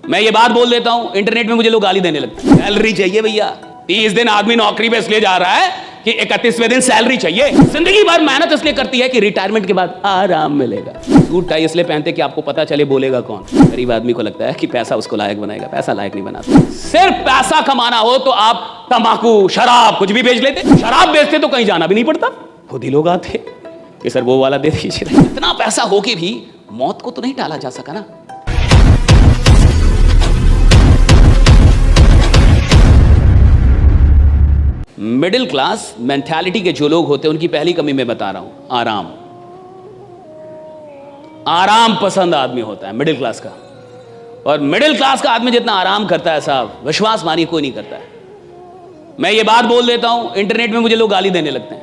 मैं ये बात बोल देता हूं, इंटरनेट में मुझे लोग गाली देने लगते हैं। सैलरी चाहिए भैया। 30 दिन आदमी नौकरी पे इसलिए जा रहा है कि 31वें दिन सैलरी चाहिए। जिंदगी भर मेहनत इसलिए करती है कि रिटायरमेंट के बाद आराम मिलेगा। सूट टाई इसलिए पहनते कि आपको पता चले बोलेगा कौन। गरीब आदमी को लगता है कि पैसा उसको लायक बनाएगा, पैसा लायक नहीं बनाता। सिर्फ पैसा कमाना हो तो आप तंबाकू, शराब कुछ भी बेच लेते। शराब बेचते तो कहीं जाना भी नहीं पड़ता, खुद ही लोग आते कि सर वो वाला दे दीजिए। इतना पैसा हो के भी मौत को तो नहीं टाला जा सका ना। मिडिल क्लास मेंटालिटी के जो लोग होते हैं उनकी पहली कमी मैं बता रहा हूं, आराम। आराम पसंद आदमी होता है मिडिल क्लास का। और मिडिल क्लास का आदमी जितना आराम करता है साहब, विश्वास मानिए कोई नहीं करता है। मैं ये बात बोल देता हूं, इंटरनेट में मुझे लोग गाली देने लगते हैं,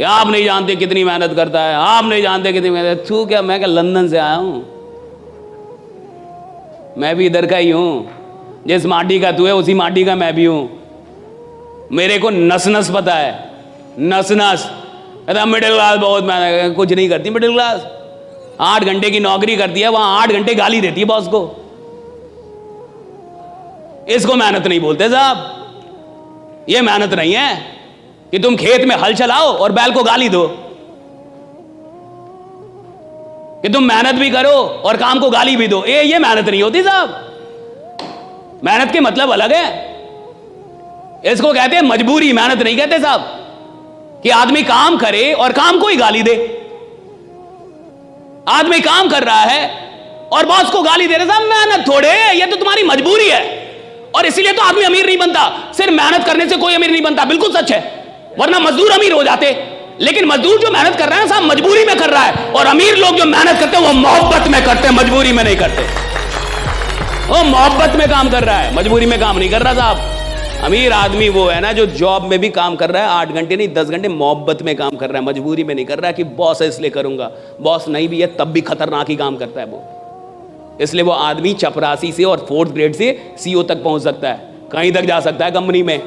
आप नहीं जानते कितनी मेहनत करता है, आप नहीं जानते कितनी मेहनत। तू क्या, मैं क्या लंदन से आया हूं? मैं भी इधर का ही हूं। जिस माटी का तू है उसी माटी का मैं भी हूं। मेरे को नस नस पता है, नस नस। मिडिल क्लास बहुत मेहनत, कुछ नहीं करती मिडिल क्लास। 8 घंटे की नौकरी करती है, वहां 8 घंटे गाली देती है बॉस को। इसको मेहनत नहीं बोलते साहब। ये मेहनत नहीं है कि तुम खेत में हल चलाओ और बैल को गाली दो, कि तुम मेहनत भी करो और काम को गाली भी दो। ये मेहनत नहीं होती साहब। मेहनत के मतलब अलग है। इसको कहते हैं मजबूरी, मेहनत नहीं कहते साहब। कि आदमी काम करे और काम को ही गाली दे। आदमी काम कर रहा है और बॉस को गाली दे रहे साहब, मेहनत थोड़े, ये तो तुम्हारी मजबूरी है। और इसीलिए तो आदमी अमीर नहीं बनता। सिर्फ मेहनत करने से कोई अमीर नहीं बनता, बिल्कुल सच है। वरना मजदूर अमीर हो जाते। लेकिन मजदूर जो मेहनत कर रहा है साहब, मजबूरी में कर रहा है। और अमीर लोग जो मेहनत करते हैं वो मोहब्बत में करते हैं, मजबूरी में नहीं करते। वो मोहब्बत में काम कर रहा है, मजबूरी में काम नहीं कर रहा साहब। अमीर आदमी वो है ना जो जॉब में भी काम कर रहा है, 8 घंटे नहीं 10 घंटे मोहब्बत में काम कर रहा है, मजबूरी में नहीं कर रहा है कि बॉस है इसलिए करूंगा। बॉस नहीं भी है तब भी खतरनाक ही काम करता है वो। इसलिए वो आदमी चपरासी से और 4th ग्रेड से CEO तक पहुंच सकता है, कहीं तक जा सकता है कंपनी में,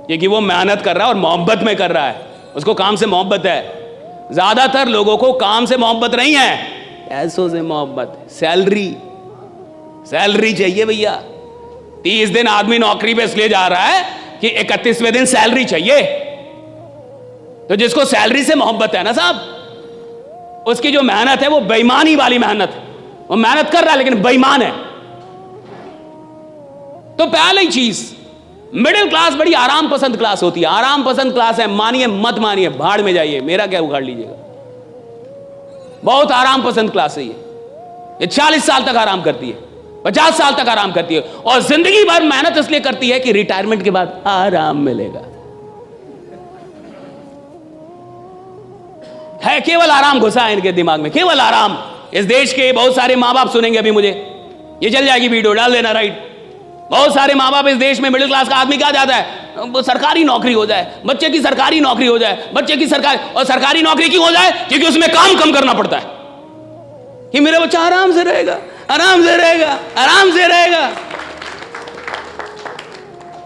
क्योंकि वो मेहनत कर रहा है और मोहब्बत में कर रहा है। उसको काम से मोहब्बत है। ज्यादातर लोगों को काम से मोहब्बत नहीं है, पैसों से मोहब्बत। सैलरी चाहिए भैया। 30 दिन आदमी नौकरी पे इसलिए जा रहा है कि 31वें दिन सैलरी चाहिए। तो जिसको सैलरी से मोहब्बत है ना साहब, उसकी जो मेहनत है वो बेईमानी वाली मेहनत है। वो मेहनत कर रहा है लेकिन बेईमान है। तो पहली चीज, मिडिल क्लास बड़ी आराम पसंद क्लास होती है। आराम पसंद क्लास है, मानिए मत मानिए, भाड़ में जाइए, मेरा क्या उखाड़ लीजिएगा। बहुत आराम पसंद क्लास है ये 40 साल तक आराम करती है, 50 साल तक आराम करती है। और जिंदगी भर मेहनत इसलिए करती है कि रिटायरमेंट के बाद आराम मिलेगा। है केवल आराम घुसा है इनके दिमाग में, केवल आराम। इस देश के बहुत सारे माँ बाप सुनेंगे अभी मुझे, ये चल जाएगी वीडियो, डाल देना राइट। बहुत सारे माँ बाप इस देश में, मिडिल क्लास का आदमी क्या चाहता है, सरकारी नौकरी हो जाए, बच्चे की सरकारी नौकरी हो जाए, बच्चे की सरकारी। और सरकारी नौकरी क्यों हो जाए? क्योंकि उसमें काम कम करना पड़ता है, कि मेरा बच्चा आराम से रहेगा, आराम से रहेगा, आराम से रहेगा।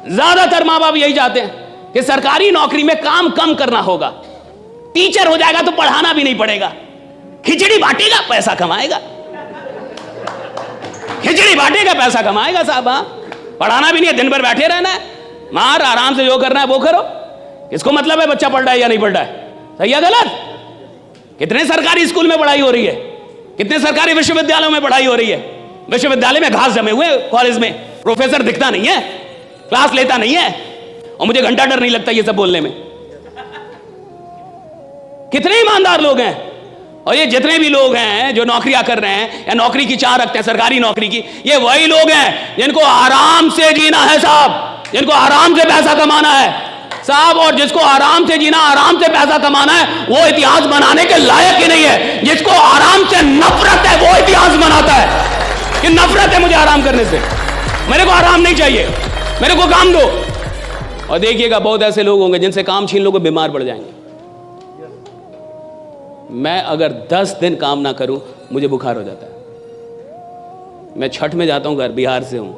ज्यादातर माँ बाप यही चाहते हैं कि सरकारी नौकरी में काम कम करना होगा। टीचर हो जाएगा तो पढ़ाना भी नहीं पड़ेगा, खिचड़ी बांटेगा पैसा कमाएगा, खिचड़ी बांटेगा पैसा कमाएगा साहब। हाँ, पढ़ाना भी नहीं है, दिन भर बैठे रहना है, मार आराम से जो करना है वो करो। किसको मतलब है बच्चा पढ़ रहा है या नहीं पढ़ रहा है, सही है गलत? कितने सरकारी स्कूल में पढ़ाई हो रही है, कितने सरकारी विश्वविद्यालयों में पढ़ाई हो रही है। विश्वविद्यालय में घास जमे हुए, कॉलेज में प्रोफेसर दिखता नहीं है, क्लास लेता नहीं है, और मुझे घंटा डर नहीं लगता ये सब बोलने में। कितने ईमानदार लोग हैं। और ये जितने भी लोग हैं जो नौकरियां कर रहे हैं या नौकरी की चाह रखते हैं सरकारी नौकरी की, ये वही लोग हैं जिनको आराम से जीना है साहब, जिनको आराम से पैसा कमाना है साहब। और जिसको आराम से जीना, आराम से पैसा कमाना है, वो इतिहास बनाने के लायक ही नहीं है। जिसको आराम से नफरत है वो इतिहास बनाता है कि नफरत है मुझे आराम करने से, मेरे को आराम नहीं चाहिए, मेरे को काम दो। और देखिएगा बहुत ऐसे लोग होंगे जिनसे काम छीन लोगे बीमार पड़ जाएंगे। मैं अगर 10 दिन काम ना करूं मुझे बुखार हो जाता है। मैं छठ में जाता हूं, घर बिहार से हूं,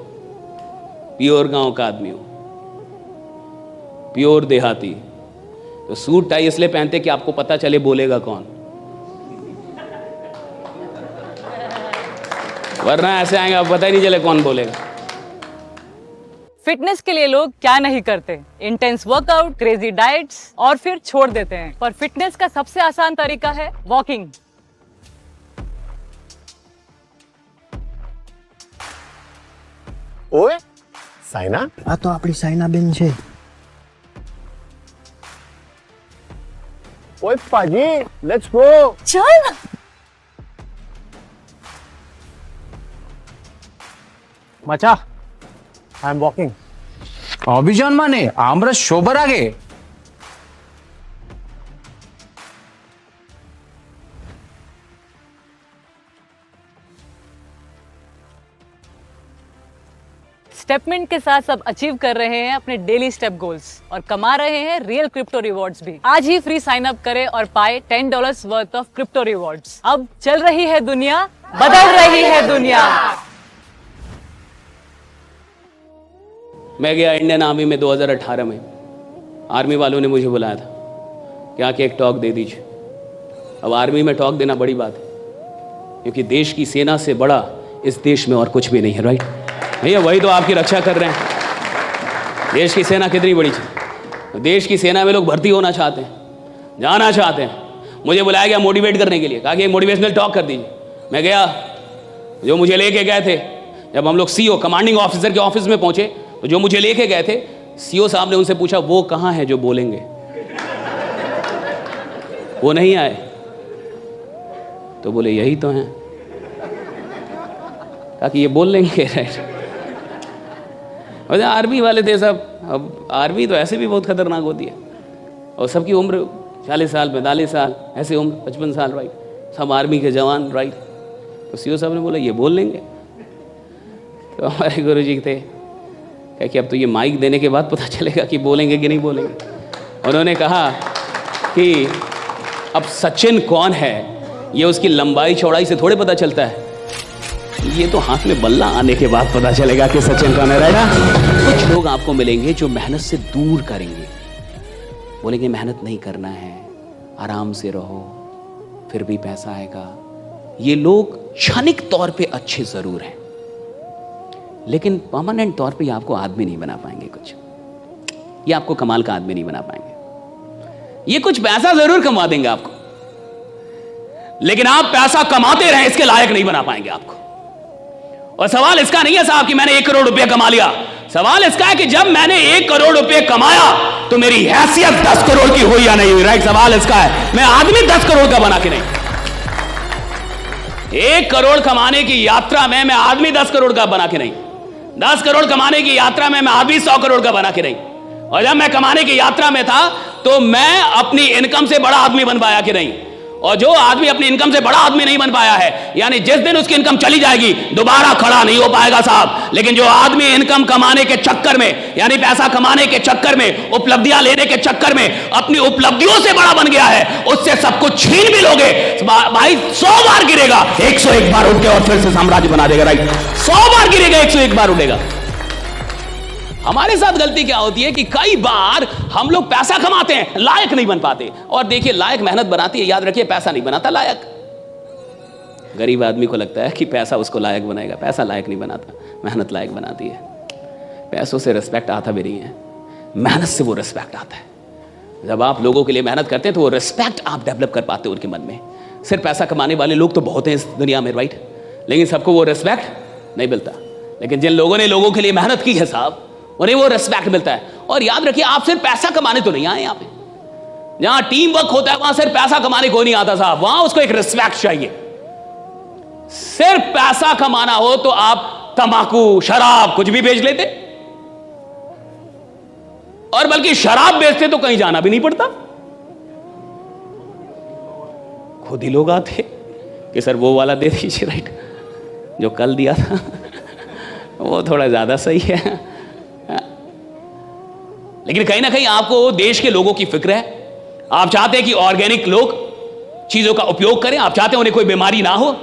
प्योर गांव का आदमी हूं, प्योर देहाती। तो सूट टाई इसलिए पहनते कि आपको पता चले बोलेगा कौन। वरना ऐसे आएंगे अब पता ही नहीं चले कौन बोलेगा। फिटनेस के लिए लोग क्या नहीं करते, इंटेंस वर्कआउट, क्रेजी डाइट्स और फिर छोड़ देते हैं। पर फिटनेस का सबसे आसान तरीका है वॉकिंग। ઓય સાયના, આ તો આપણી સાયનાબેન છે. ઓય પાજી, લેટ્સ ગો. चल મચા, આઈ એમ વોકિંગ. অভিযান মানে আমরা সবার আগে? स्टेपमिंट के साथ सब अचीव कर रहे हैं अपने डेली स्टेप गोल्स और कमा रहे हैं रियल क्रिप्टो रिवॉर्ड्स भी। आज ही फ्री साइन अप करें और पाए $10 वर्थ ऑफ क्रिप्टो रिवॉर्ड्स। अब चल रही है दुनिया, बदल रही है दुनिया। मैं गया इंडियन आर्मी में 2018 में। आर्मी वालों ने मुझे बुलाया था कि आके एक टॉक दे दीजिए। अब आर्मी में टॉक देना बड़ी बात है, क्योंकि देश की सेना से बड़ा इस देश में और कुछ भी नहीं है। राइट भैया, वही तो आपकी रक्षा कर रहे हैं। देश की सेना कितनी बड़ी चीज़। देश की सेना में लोग भर्ती होना चाहते हैं, जाना चाहते हैं। मुझे बुलाया गया मोटिवेट करने के लिए, कहा कि एक मोटिवेशनल टॉक कर दीजिए। मैं गया, जो मुझे लेके गए थे, जब हम लोग सीओ कमांडिंग ऑफिसर के ऑफिस में पहुंचे तो जो मुझे लेके गए थे, सीओ साहब ने उनसे पूछा वो कहाँ है जो बोलेंगे। वो नहीं आए तो बोले यही तो हैं। कहा कि ये बोल लेंगे। राइट, आर्मी वाले थे सब। अब आर्मी तो ऐसे भी बहुत खतरनाक होती है, और सबकी उम्र 40 साल 45 साल, ऐसे उम्र 55 साल। राइट, सब आर्मी के जवान। राइट, तो सीओ साहब ने बोला ये बोल लेंगे। तो हमारे गुरु जी थे, क्या कि अब तो ये माइक देने के बाद पता चलेगा कि बोलेंगे कि नहीं बोलेंगे। उन्होंने कहा कि अब सचिन कौन है ये उसकी लंबाई चौड़ाई से थोड़े पता चलता है, ये तो हाथ में बल्ला आने के बाद पता चलेगा कि सचिन कौन है। राइट, कुछ लोग आपको मिलेंगे जो मेहनत से दूर करेंगे, बोलेंगे मेहनत नहीं करना है, आराम से रहो, फिर भी पैसा आएगा। ये लोग क्षणिक तौर पे अच्छे जरूर हैं, लेकिन परमानेंट तौर पे ये आपको आदमी नहीं बना पाएंगे। कुछ ये आपको कमाल का आदमी नहीं बना पाएंगे। ये कुछ पैसा जरूर कमा देंगे आपको, लेकिन आप पैसा कमाते रहे इसके लायक नहीं बना पाएंगे आपको। और सवाल इसका नहीं है साहब कि मैंने 1 करोड़ रुपया कमा लिया। सवाल इसका है कि जब मैंने 1 करोड़ रुपए कमाया तो मेरी हैसियत 10 करोड़ की हुई या नहीं हुई। राइट, सवाल इसका है। मैं आदमी 10 करोड़ का बना के नहीं। 1 करोड़ कमाने की यात्रा में मैं आदमी 10 करोड़ का बना के नहीं। 10 करोड़ कमाने की यात्रा में मैं आदमी 100 करोड़ का बना के नहीं। और जब मैं कमाने की यात्रा में था तो मैं अपनी इनकम से बड़ा आदमी बन पाया कि नहीं। और जो आदमी अपनी इनकम से बड़ा आदमी नहीं बन पाया है, यानी जिस दिन उसकी इनकम चली जाएगी दोबारा खड़ा नहीं हो पाएगा साहब। लेकिन जो आदमी इनकम कमाने के चक्कर में, यानी पैसा कमाने के चक्कर में, उपलब्धियां लेने के चक्कर में अपनी उपलब्धियों से बड़ा बन गया है, उससे सब कुछ छीन भी लोगे भाई 100 बार गिरेगा, 101 बार उठ के और फिर से साम्राज्य बना देगा। राइट, 100 बार गिरेगा, 101 बार उठेगा। हमारे साथ गलती क्या होती है कि कई बार हम लोग पैसा कमाते हैं, लायक नहीं बन पाते। और देखिए, लायक मेहनत बनाती है, याद रखिए, पैसा नहीं बनाता लायक। गरीब आदमी को लगता है कि पैसा उसको लायक बनाएगा, पैसा लायक नहीं बनाता, मेहनत लायक बनाती है। पैसों से रिस्पेक्ट आता भी नहीं है, मेहनत से वो रिस्पेक्ट आता है। जब आप लोगों के लिए मेहनत करते हैं तो वो रिस्पेक्ट आप डेवलप कर पाते हो उनके मन में। सिर्फ पैसा कमाने वाले लोग तो बहुत हैं इस दुनिया में, राइट, लेकिन सबको वो रिस्पेक्ट नहीं मिलता। लेकिन जिन लोगों ने लोगों के लिए मेहनत की है साहब, उन्हें वो रिस्पेक्ट मिलता है। और याद रखिए, आप सिर्फ पैसा कमाने तो नहीं आए यहाँ पे। जहां टीम वर्क होता है वहां सिर्फ पैसा कमाने को नहीं आता साहब, वहां उसको एक रिस्पेक्ट चाहिए। सिर्फ पैसा कमाना हो तो आप तंबाकू, शराब कुछ भी बेच लेते, और बल्कि शराब बेचते तो कहीं जाना भी नहीं पड़ता। खुद ही लोग आते कि सर वो वाला दे दीजिए, राइट, जो कल दिया था वो थोड़ा ज्यादा सही है। लेकिन कहीं ना कहीं आपको देश के लोगों की फिक्र है। आप चाहते हैं कि ऑर्गेनिक लोग चीजों का उपयोग करें, आप चाहते हैं उन्हें कोई बीमारी ना हो,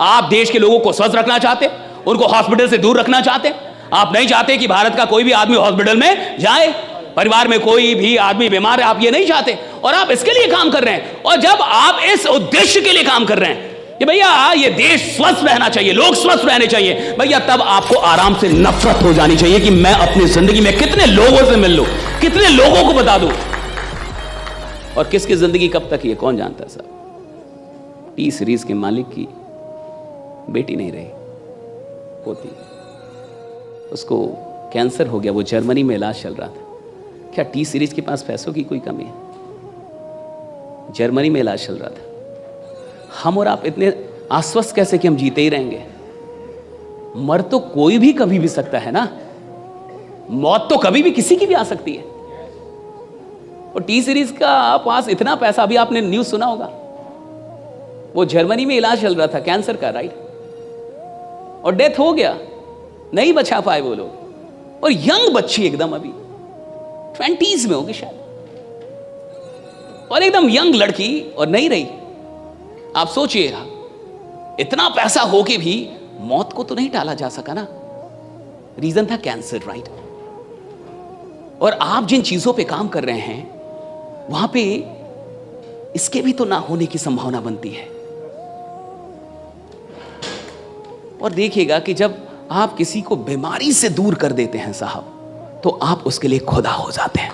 आप देश के लोगों को स्वस्थ रखना चाहते, उनको हॉस्पिटल से दूर रखना चाहते। आप नहीं चाहते कि भारत का कोई भी आदमी हॉस्पिटल में जाए, परिवार में कोई भी आदमी बीमार है, आप ये नहीं चाहते, और आप इसके लिए काम कर रहे हैं। और जब आप इस उद्देश्य के लिए काम कर रहे हैं, कि भैया ये देश स्वस्थ रहना चाहिए, लोग स्वस्थ रहने चाहिए, भैया तब आपको आराम से नफरत हो जानी चाहिए कि मैं अपनी जिंदगी में कितने लोगों से मिल लूं, कितने लोगों को बता दूं, और किसकी जिंदगी कब तक ये कौन जानता है साहब। टी सीरीज के मालिक की बेटी नहीं रही, पोती, उसको कैंसर हो गया, वो जर्मनी में इलाज चल रहा था। क्या टी सीरीज के पास पैसों की कोई कमी है? जर्मनी में इलाज चल रहा था। हम और आप इतने आश्वस्त कैसे कि हम जीते ही रहेंगे? मर तो कोई भी कभी भी सकता है ना, मौत तो कभी भी किसी की भी आ सकती है। और टी सीरीज का पास इतना पैसा, अभी आपने न्यूज सुना होगा, वो जर्मनी में इलाज चल रहा था कैंसर का, राइट, और डेथ हो गया, नहीं बचा पाए वो लोग। और यंग बच्ची एकदम अभी 20s में होगी शायद, और एकदम यंग लड़की, और नहीं रही। आप सोचिएगा, इतना पैसा हो के भी मौत को तो नहीं टाला जा सका ना, रीजन था कैंसर, राइट। और आप जिन चीजों पे काम कर रहे हैं वहां पे इसके भी तो ना होने की संभावना बनती है। और देखिएगा कि जब आप किसी को बीमारी से दूर कर देते हैं साहब, तो आप उसके लिए खुदा हो जाते हैं।